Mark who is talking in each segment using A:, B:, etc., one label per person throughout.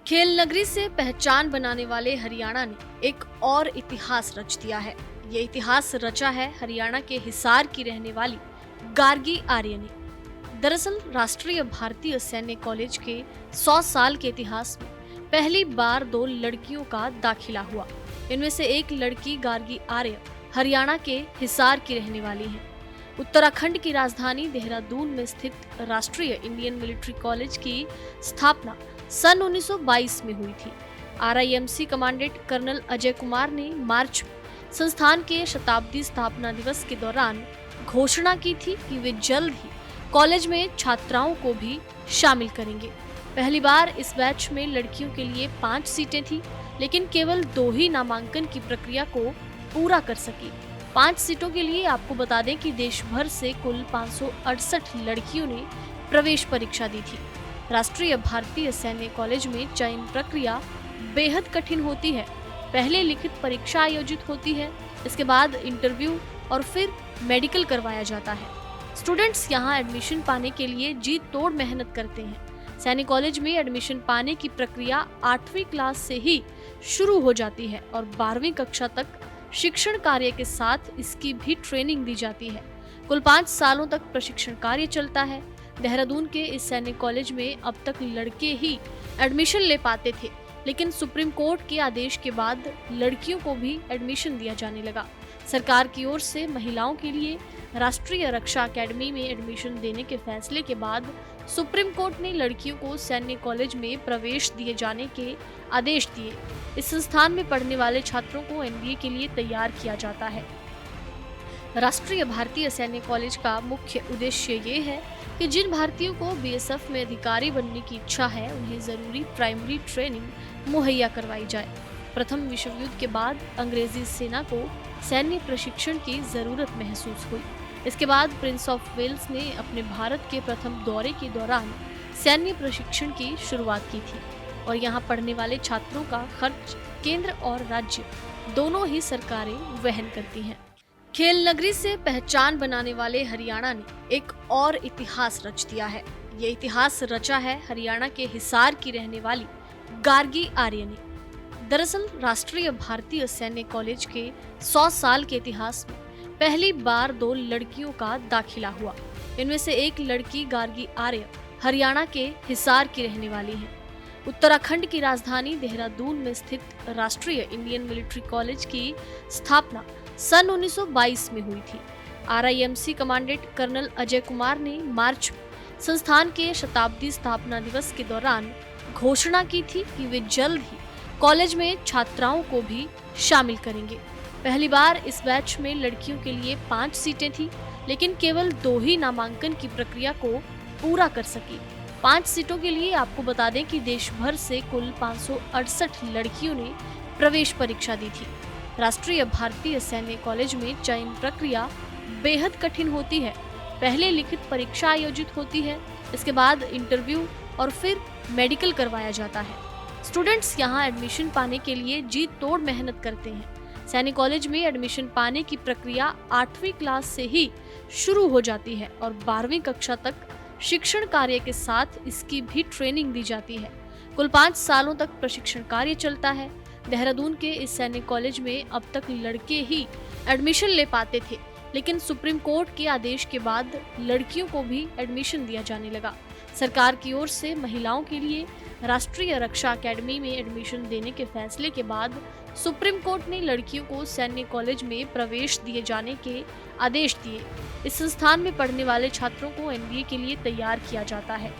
A: खेल नगरी से पहचान बनाने वाले हरियाणा ने एक और इतिहास रच दिया है। ये इतिहास रचा है हरियाणा के हिसार की रहने वाली गार्गी आर्य ने। दरअसल राष्ट्रीय भारतीय सैन्य कॉलेज के 100 साल के इतिहास में पहली बार 2 लड़कियों का दाखिला हुआ। इनमें से एक लड़की गार्गी आर्य हरियाणा के हिसार की रहने वाली है। उत्तराखंड की राजधानी देहरादून में स्थित राष्ट्रीय इंडियन मिलिट्री कॉलेज की स्थापना सन 1922 में हुई थी। RIMC commandant colonel Ajay Kumar ने मार्च में संस्थान के शताब्दी स्थापना दिवस के दौरान घोषणा की थी कि वे जल्द ही कॉलेज में छात्राओं को भी शामिल करेंगे। पहली बार इस बैच में लड़कियों के लिए 5 सीटें थी, लेकिन केवल 2 ही नामांकन की प्रक्रिया को पूरा कर सकी। 5 सीटों के लिए आपको बता दें कि देश भर से कुल 568 लड़कियों ने प्रवेश परीक्षा दी थी। राष्ट्रीय भारतीय सैन्य कॉलेज में चयन प्रक्रिया बेहद कठिन होती है। पहले लिखित परीक्षा आयोजित होती है, इसके बाद इंटरव्यू और फिर मेडिकल करवाया जाता है। स्टूडेंट्स यहाँ एडमिशन पाने के लिए जी तोड़ मेहनत करते हैं। सैन्य कॉलेज में एडमिशन पाने की प्रक्रिया 8वीं क्लास से ही शुरू हो जाती है और 12वीं कक्षा तक शिक्षण कार्य के साथ इसकी भी ट्रेनिंग दी जाती है। कुल 5 सालों तक प्रशिक्षण कार्य चलता है। देहरादून के इस सैन्य कॉलेज में अब तक लड़के ही एडमिशन ले पाते थे, लेकिन सुप्रीम कोर्ट के आदेश के बाद लड़कियों को भी एडमिशन दिया जाने लगा। सरकार की ओर से महिलाओं के लिए राष्ट्रीय रक्षा अकेडमी में एडमिशन देने के फैसले के बाद सुप्रीम कोर्ट ने लड़कियों को सैन्य कॉलेज में प्रवेश दिए जाने के आदेश दिए। इस संस्थान में पढ़ने वाले छात्रों को MBA के लिए तैयार किया जाता है। राष्ट्रीय भारतीय सैन्य कॉलेज का मुख्य उद्देश्य ये है कि जिन भारतीयों को BSF में अधिकारी बनने की इच्छा है, उन्हें जरूरी प्राइमरी ट्रेनिंग मुहैया करवाई जाए। प्रथम विश्व युद्ध के बाद अंग्रेजी सेना को सैन्य प्रशिक्षण की जरूरत महसूस हुई। इसके बाद प्रिंस ऑफ वेल्स ने अपने भारत के प्रथम दौरे के दौरान सैन्य प्रशिक्षण की शुरुआत की थी और यहाँ पढ़ने वाले छात्रों का खर्च केंद्र और राज्य दोनों ही सरकारें वहन करती हैं। खेल नगरी से पहचान बनाने वाले हरियाणा ने एक और इतिहास रच दिया है। ये इतिहास रचा है हरियाणा के हिसार की रहने वाली गार्गी आर्य ने। दरअसल राष्ट्रीय भारतीय सैन्य कॉलेज के 100 साल के इतिहास में पहली बार 2 लड़कियों का दाखिला हुआ। इनमें से एक लड़की गार्गी आर्य हरियाणा के हिसार की रहने वाली है। उत्तराखंड की राजधानी देहरादून में स्थित राष्ट्रीय इंडियन मिलिट्री कॉलेज की स्थापना सन 1922 में हुई थी। RIMC commandant colonel Ajay Kumar ने मार्च में संस्थान के शताब्दी स्थापना दिवस के दौरान घोषणा की थी कि वे जल्द ही कॉलेज में छात्राओं को भी शामिल करेंगे। पहली बार इस बैच में लड़कियों के लिए 5 सीटें थी, लेकिन केवल 2 ही नामांकन की प्रक्रिया को पूरा कर सकी। 5 सीटों के लिए आपको बता दें कि देश भर से कुल 568 लड़कियों ने प्रवेश परीक्षा दी थी। राष्ट्रीय भारतीय सैन्य कॉलेज में चयन प्रक्रिया बेहद कठिन होती है। पहले लिखित परीक्षा आयोजित होती है, इसके बाद इंटरव्यू और फिर मेडिकल करवाया जाता है। स्टूडेंट्स यहाँ एडमिशन पाने के लिए जी तोड़ मेहनत करते हैं। सैन्य कॉलेज में एडमिशन पाने की प्रक्रिया 8वीं क्लास से ही शुरू हो जाती है और 12वीं कक्षा तक शिक्षण कार्य के साथ इसकी भी ट्रेनिंग दी जाती है। कुल 5 सालों तक प्रशिक्षण कार्य चलता है। देहरादून के इस सैन्य कॉलेज में अब तक लड़के ही एडमिशन ले पाते थे, लेकिन सुप्रीम कोर्ट के आदेश के बाद लड़कियों को भी एडमिशन दिया जाने लगा। सरकार की ओर से महिलाओं के लिए राष्ट्रीय रक्षा अकेडमी में एडमिशन देने के फैसले के बाद सुप्रीम कोर्ट ने लड़कियों को सैन्य कॉलेज में प्रवेश दिए जाने के आदेश दिए। इस संस्थान में पढ़ने वाले छात्रों को MBA के लिए तैयार किया जाता है।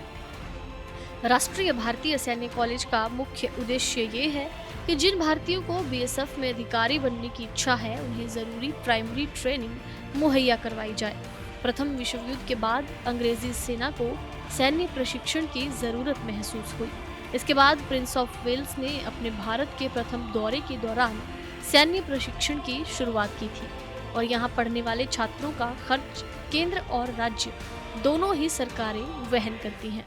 A: राष्ट्रीय भारतीय सैन्य कॉलेज का मुख्य उद्देश्य ये है कि जिन भारतीयों को BSF में अधिकारी बनने की इच्छा है, उन्हें जरूरी प्राइमरी ट्रेनिंग मुहैया करवाई जाए। प्रथम विश्व युद्ध के बाद अंग्रेजी सेना को सैन्य प्रशिक्षण की जरूरत महसूस हुई। इसके बाद प्रिंस ऑफ वेल्स ने अपने भारत के प्रथम दौरे के दौरान सैन्य प्रशिक्षण की शुरुआत की थी और यहाँ पढ़ने वाले छात्रों का खर्च केंद्र और राज्य दोनों ही सरकारें वहन करती हैं।